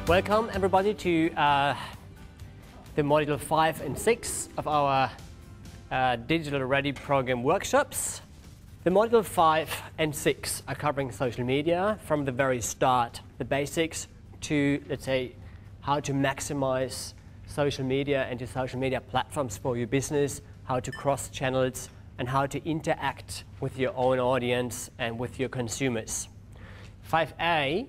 Welcome everybody to the module 5 and 6 of our Digital Ready program workshops. The module 5 and 6 are covering social media from the very start, the basics, to, let's say, how to maximize social media and your social media platforms for your business, how to cross channels, and how to interact with your own audience and with your consumers. 5A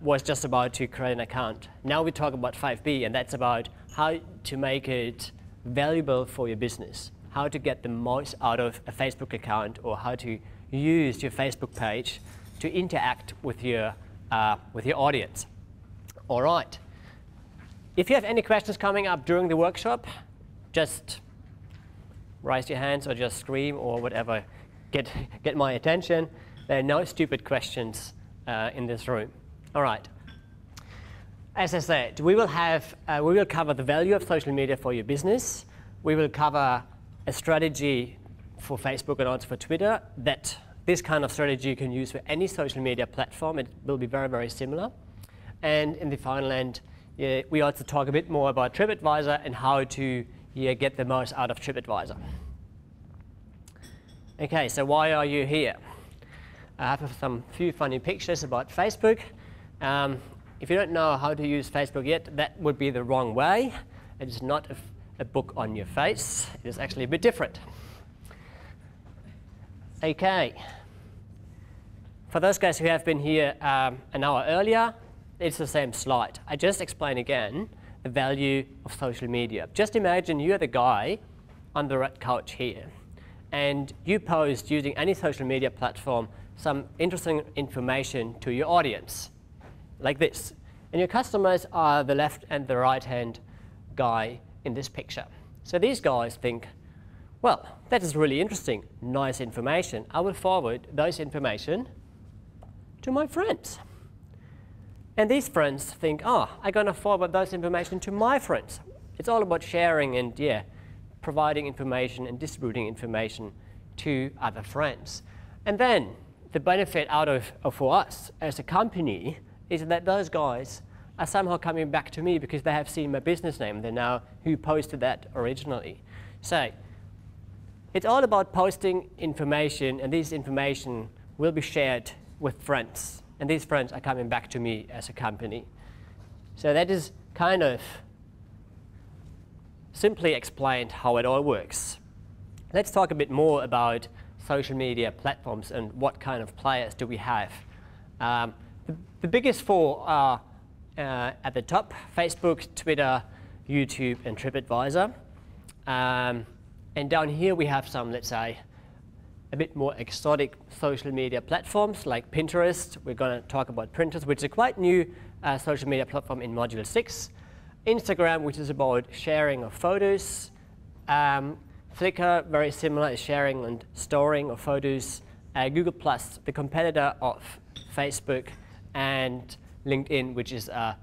was just about to create an account. Now we talk about 5B, and that's about how to make it valuable for your business, how to get the most out of a Facebook account, or how to use your Facebook page to interact with your audience. All right. If you have any questions coming up during the workshop, just raise your hands or just scream or whatever. Get my attention. There are no stupid questions in this room. All right. As I said, we will cover the value of social media for your business. We will cover a strategy for Facebook and also for Twitter. That this kind of strategy you can use for any social media platform. It will be very, very similar. And in the final end, we also talk a bit more about TripAdvisor and how to get the most out of TripAdvisor. Okay, so why are you here? I have some few funny pictures about Facebook. If you don't know how to use Facebook yet, that would be the wrong way. It is not a book on your face. It is actually a bit different. Okay. For those guys who have been here an hour earlier, it's the same slide. I just explain again the value of social media. Just imagine you're the guy on the red couch here, and you post using any social media platform some interesting information to your audience, like this. And your customers are the left and the right-hand guy in this picture. So these guys think, well, that is really interesting, nice information. I will forward those information to my friends. And these friends think, oh, I'm going to forward those information to my friends. It's all about sharing and, providing information and distributing information to other friends. And then the benefit for us as a company is that those guys are somehow coming back to me because they have seen my business name. They know who posted that originally. So it's all about posting information, and this information will be shared with friends. And these friends are coming back to me as a company. So that is kind of simply explained how it all works. Let's talk a bit more about social media platforms and what kind of players do we have. The biggest four are at the top: Facebook, Twitter, YouTube, and TripAdvisor. And down here we have some, let's say, a bit more exotic social media platforms like Pinterest. We're going to talk about Pinterest, which is a quite new social media platform in Module 6. Instagram, which is about sharing of photos. Flickr, very similar, is sharing and storing of photos. Google+, the competitor of Facebook, and LinkedIn, which is a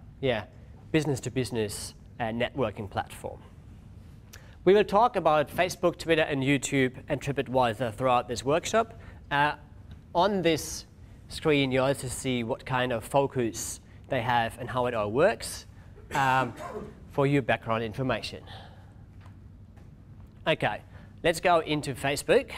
business-to-business networking platform. We will talk about Facebook, Twitter, and YouTube, and TripAdvisor throughout this workshop. On this screen, you also see what kind of focus they have and how it all works for your background information. OK, let's go into Facebook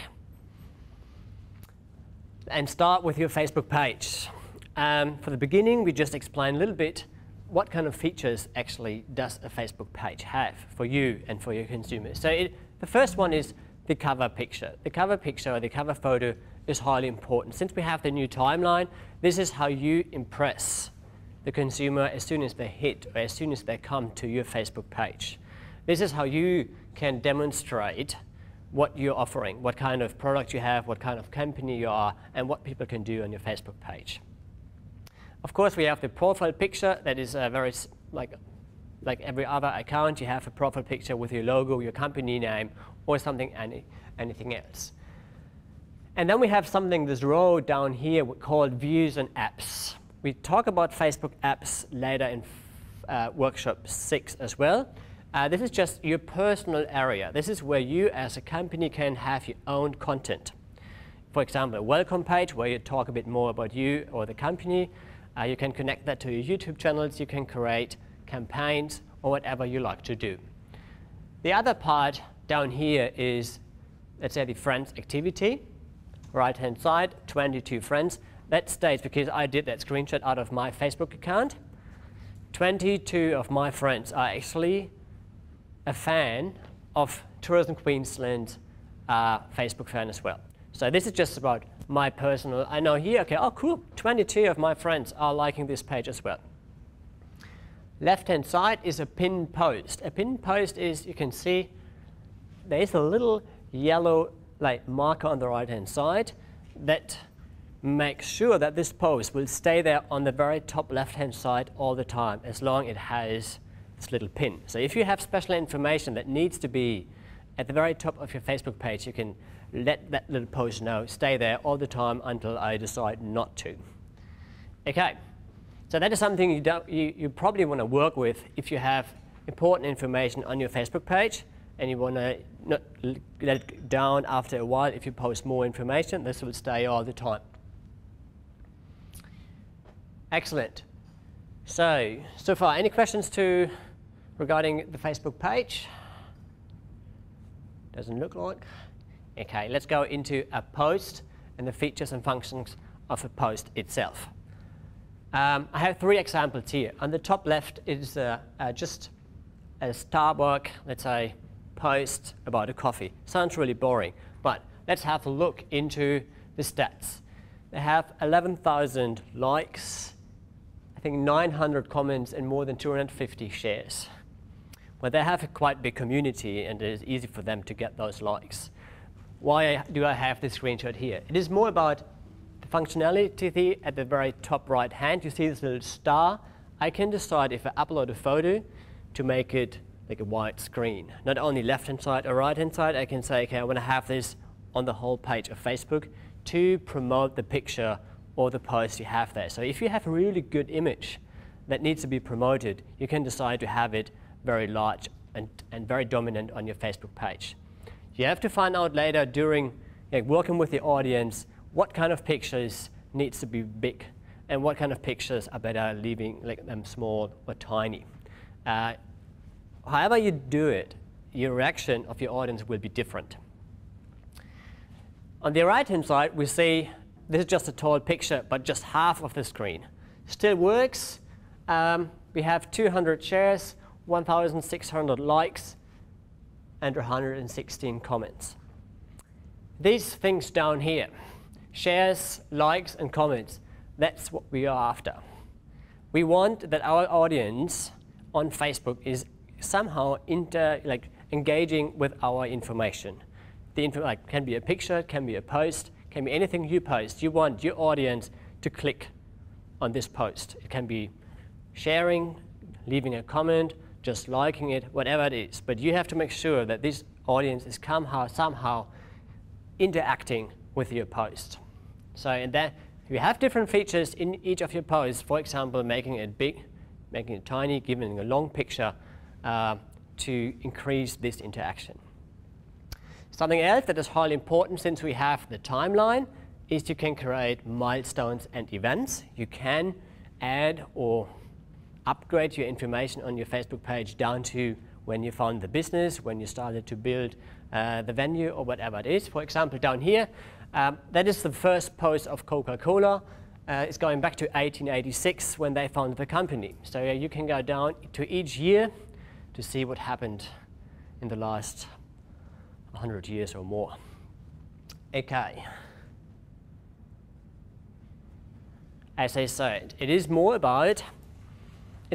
and start with your Facebook page. For the beginning, we just explain a little bit what kind of features actually does a Facebook page have for you and for your consumers. So the first one is the cover picture. The cover picture or the cover photo is highly important. Since we have the new timeline, this is how you impress the consumer as soon as they hit or as soon as they come to your Facebook page. This is how you can demonstrate what you're offering, what kind of product you have, what kind of company you are, and what people can do on your Facebook page. Of course, we have the profile picture that is very, like every other account, you have a profile picture with your logo, your company name, or anything else. And then we have something, this row down here called Views and Apps. We talk about Facebook apps later in workshop 6 as well. This is just your personal area. This is where you as a company can have your own content. For example, a welcome page where you talk a bit more about you or the company. You can connect that to your YouTube channels. You can create campaigns or whatever you like to do. The other part down here is, let's say, the friends activity. Right-hand side, 22 friends. That states, because I did that screenshot out of my Facebook account, 22 of my friends are actually a fan of Tourism Queensland Facebook fan as well. So this is just about my personal, I know here, okay, oh cool, 22 of my friends are liking this page as well. Left-hand side is a pinned post. A pinned post is, you can see, there is a little yellow marker on the right-hand side that makes sure that this post will stay there on the very top left-hand side all the time, as long as it has this little pin. So if you have special information that needs to be at the very top of your Facebook page, you can let that little post know, stay there all the time until I decide not to. Okay, so that is something you probably want to work with if you have important information on your Facebook page and you want to not let it down after a while. If you post more information, this will stay all the time. Excellent. So far, any questions regarding the Facebook page? Doesn't look like. Okay, let's go into a post and the features and functions of a post itself. I have 3 examples here. On the top left is just a Starbucks, let's say, post about a coffee. Sounds really boring, but let's have a look into the stats. They have 11,000 likes, I think 900 comments and more than 250 shares. Well, they have a quite big community and it is easy for them to get those likes. Why do I have this screenshot here? It is more about the functionality at the very top right hand. You see this little star. I can decide if I upload a photo to make it like a wide screen. Not only left-hand side or right-hand side, I can say, okay, I want to have this on the whole page of Facebook to promote the picture or the post you have there. So if you have a really good image that needs to be promoted, you can decide to have it very large and very dominant on your Facebook page. You have to find out later during working with the audience what kind of pictures needs to be big and what kind of pictures are better leaving them small or tiny. However you do it, your reaction of your audience will be different. On the right-hand side, we see this is just a tall picture, but just half of the screen. Still works. We have 200 shares, 1,600 likes, and 116 comments. These things down here, shares, likes, and comments, that's what we are after. We want that our audience on Facebook is somehow engaging with our information. The info can be a picture, can be a post, can be anything you post. You want your audience to click on this post. It can be sharing, leaving a comment, just liking it, whatever it is. But you have to make sure that this audience is somehow interacting with your post. So in that, you have different features in each of your posts. For example, making it big, making it tiny, giving a long picture to increase this interaction. Something else that is highly important, since we have the timeline, is you can create milestones and events. You can add or upgrade your information on your Facebook page down to when you found the business, when you started to build the venue, or whatever it is. For example, down here, that is the first post of Coca-Cola. It's going back to 1886 when they founded the company. So you can go down to each year to see what happened in the last 100 years or more. Okay. As I said, it's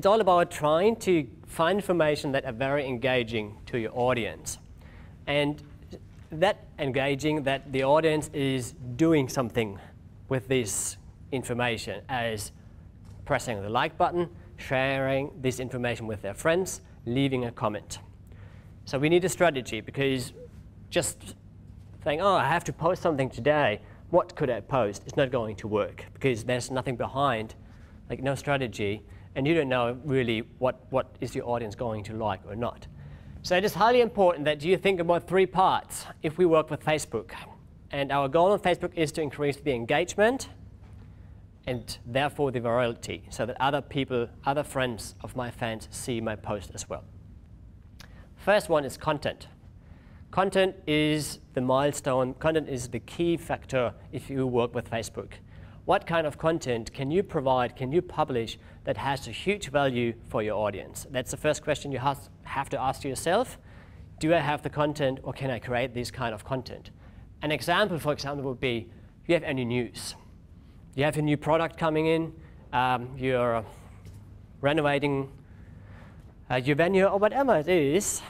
all about trying to find information that are very engaging to your audience. And that engaging, that the audience is doing something with this information, as pressing the like button, sharing this information with their friends, leaving a comment. So we need a strategy, because just saying, oh, I have to post something today, what could I post? It's not going to work, because there's nothing behind, no strategy, and you don't know really what is your audience going to like or not. So it is highly important that you think about 3 parts if we work with Facebook. And our goal on Facebook is to increase the engagement and therefore the virality, so that other people, other friends of my fans see my post as well. First one is content. Content is the milestone, content is the key factor if you work with Facebook. What kind of content can you provide, can you publish that has a huge value for your audience? That's the first question you have to ask yourself. Do I have the content, or can I create this kind of content? An example, for example, would be, you have any news. You have a new product coming in, you're renovating your venue, or whatever it is.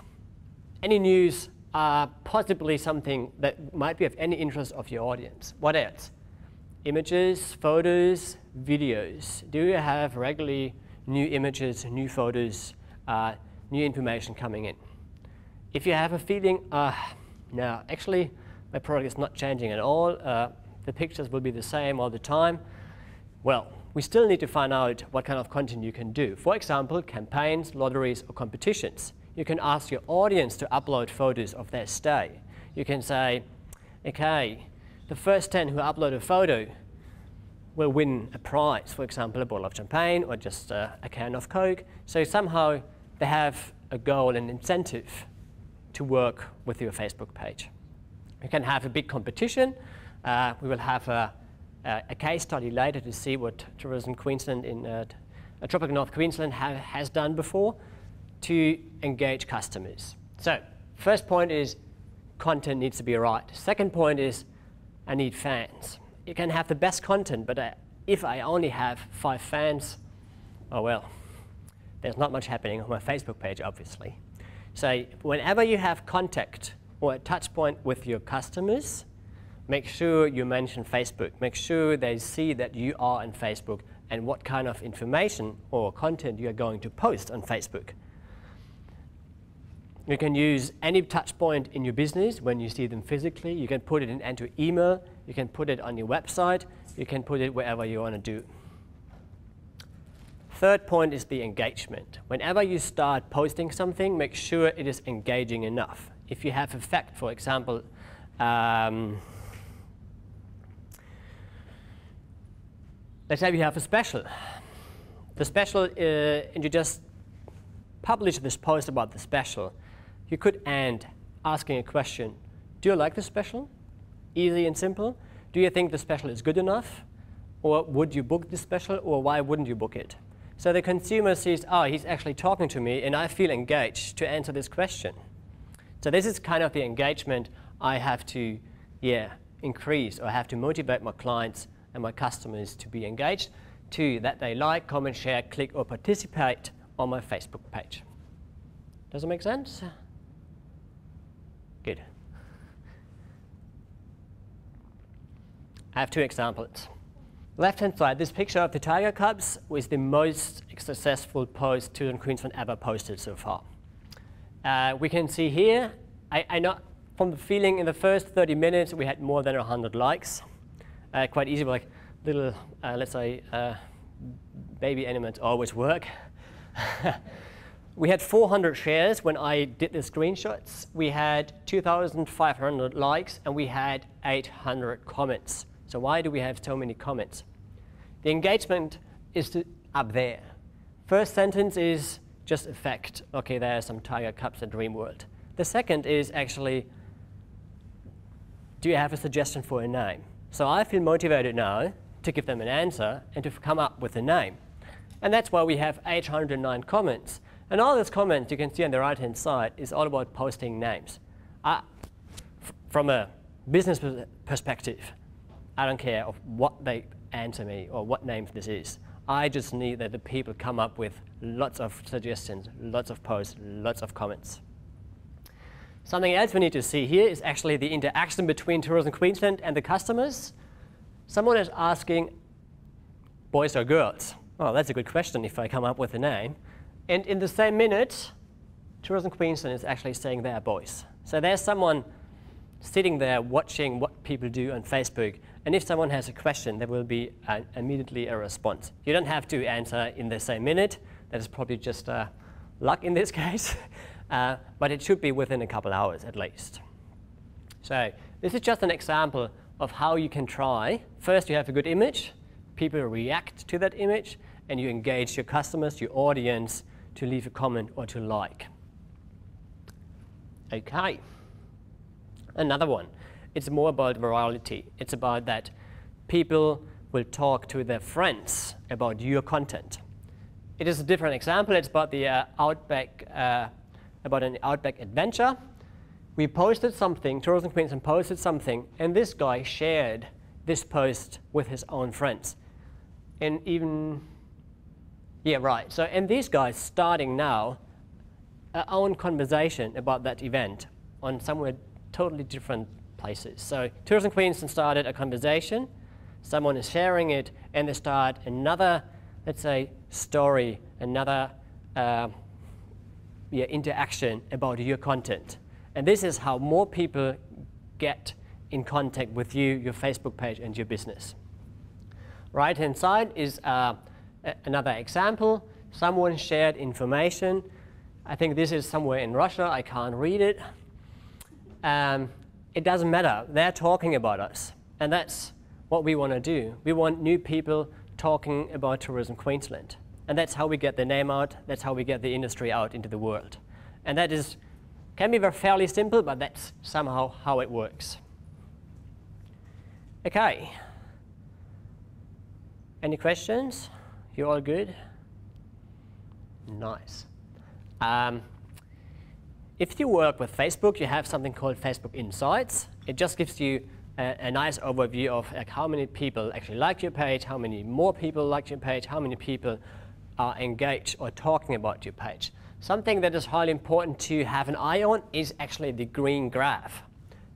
Any news are possibly something that might be of any interest of your audience. What else? Images, photos, videos. Do you have regularly new images, new photos, new information coming in? If you have a feeling, no, actually, my product is not changing at all, the pictures will be the same all the time, well, we still need to find out what kind of content you can do. For example, campaigns, lotteries, or competitions. You can ask your audience to upload photos of their stay. You can say, okay, the first 10 who upload a photo will win a prize, for example, a bottle of champagne or just a can of Coke. So somehow they have a goal and incentive to work with your Facebook page. You can have a big competition. We will have a case study later to see what Tourism Queensland in Tropical North Queensland has done before to engage customers. So first point is content needs to be right. Second point is I need fans. You can have the best content, but if I only have 5 fans, oh well, there's not much happening on my Facebook page, obviously. So whenever you have contact or a touch point with your customers, make sure you mention Facebook. Make sure they see that you are on Facebook and what kind of information or content you are going to post on Facebook. You can use any touch point in your business when you see them physically. You can put it into email. You can put it on your website. You can put it wherever you want to do. Third point is the engagement. Whenever you start posting something, make sure it is engaging enough. If you have a fact, for example, let's say you have a special. The special, and you just publish this post about the special. You could end asking a question. Do you like the special? Easy and simple. Do you think the special is good enough? Or would you book the special, or why wouldn't you book it? So the consumer sees, oh, he's actually talking to me, and I feel engaged to answer this question. So this is kind of the engagement I have to increase, or have to motivate my clients and my customers to be engaged, to that they like, comment, share, click, or participate on my Facebook page. Does it make sense? Good. I have 2 examples. Left-hand side, this picture of the Tiger Cubs was the most successful post Tourism Queensland ever posted so far. We can see here, I know from the feeling in the first 30 minutes we had more than 100 likes. Quite easy, like little, let's say, baby animals always work. We had 400 shares when I did the screenshots. We had 2,500 likes, and we had 800 comments. So why do we have so many comments? The engagement is up there. First sentence is just a fact. Okay, there are some Tiger Cubs at Dreamworld. The second is actually, do you have a suggestion for a name? So I feel motivated now to give them an answer and to come up with a name. And that's why we have 809 comments. And all those comments you can see on the right-hand side is all about posting names. From a business perspective, I don't care of what they answer me or what name this is. I just need that the people come up with lots of suggestions, lots of posts, lots of comments. Something else we need to see here is actually the interaction between Tourism Queensland and the customers. Someone is asking, boys or girls? Well, that's a good question if I come up with a name. And in the same minute, Tourism Queensland is actually saying they are boys. So there's someone sitting there watching what people do on Facebook. And if someone has a question, there will be immediately a response. You don't have to answer in the same minute. That is probably just luck in this case. But it should be within a couple hours at least. So this is just an example of how you can try. First, you have a good image. people react to that image, and you engage your customers, your audience, to leave a comment or to like. Okay. Another one. It's more about virality. It's about that people will talk to their friends about your content. It is a different example. It's about the about an Outback adventure. We posted something, Tourism Queensland posted something, and this guy shared this post with his own friends. And even, yeah, right. So, and these guys starting now our own conversation about that event on somewhere totally different places. So Tourism Queensland started a conversation, someone is sharing it, and they start another, let's say, story, another interaction about your content. And this is how more people get in contact with you, your Facebook page, and your business. Right-hand side is another example. Someone shared information. I think this is somewhere in Russia. I can't read it. It doesn't matter. They're talking about us. And that's what we want to do. We want new people talking about Tourism Queensland. And that's how we get the name out. That's how we get the industry out into the world. And that can be fairly simple, but that's somehow how it works. Okay. Any questions? You all good? Nice. If you work with Facebook, you have something called Facebook Insights. It just gives you a nice overview of like how many people actually like your page, how many more people like your page, how many people are engaged or talking about your page. Something that is highly important to have an eye on is actually the green graph.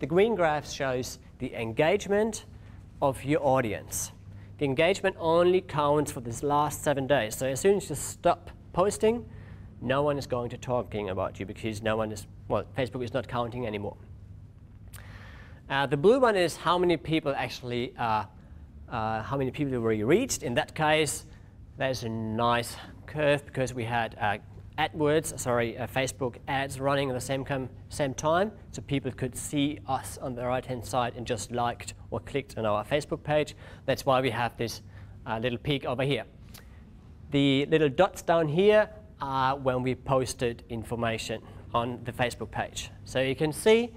The green graph shows the engagement of your audience. The engagement only counts for this last 7 days. So as soon as you stop posting, no one is going to talking about you because no one is, well, Facebook is not counting anymore. The blue one is how many people actually, how many people were reached. In that case, there's a nice curve because we had Facebook ads running at the same time, so people could see us on the right-hand side and just liked or clicked on our Facebook page. That's why we have this little peak over here. The little dots down here are when we posted information on the Facebook page. So you can see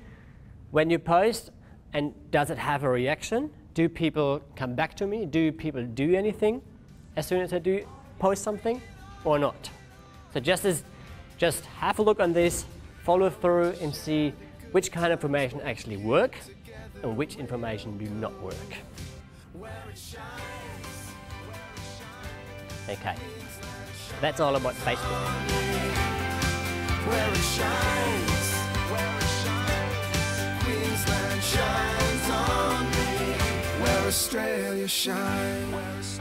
when you post, and does it have a reaction? Do people come back to me? Do people do anything as soon as I do post something or not? So just have a look on this, follow through and see which kind of information actually work and which information do not work. Okay, that's all about Facebook. Where it shines, Queensland shines on me. Where Australia shines.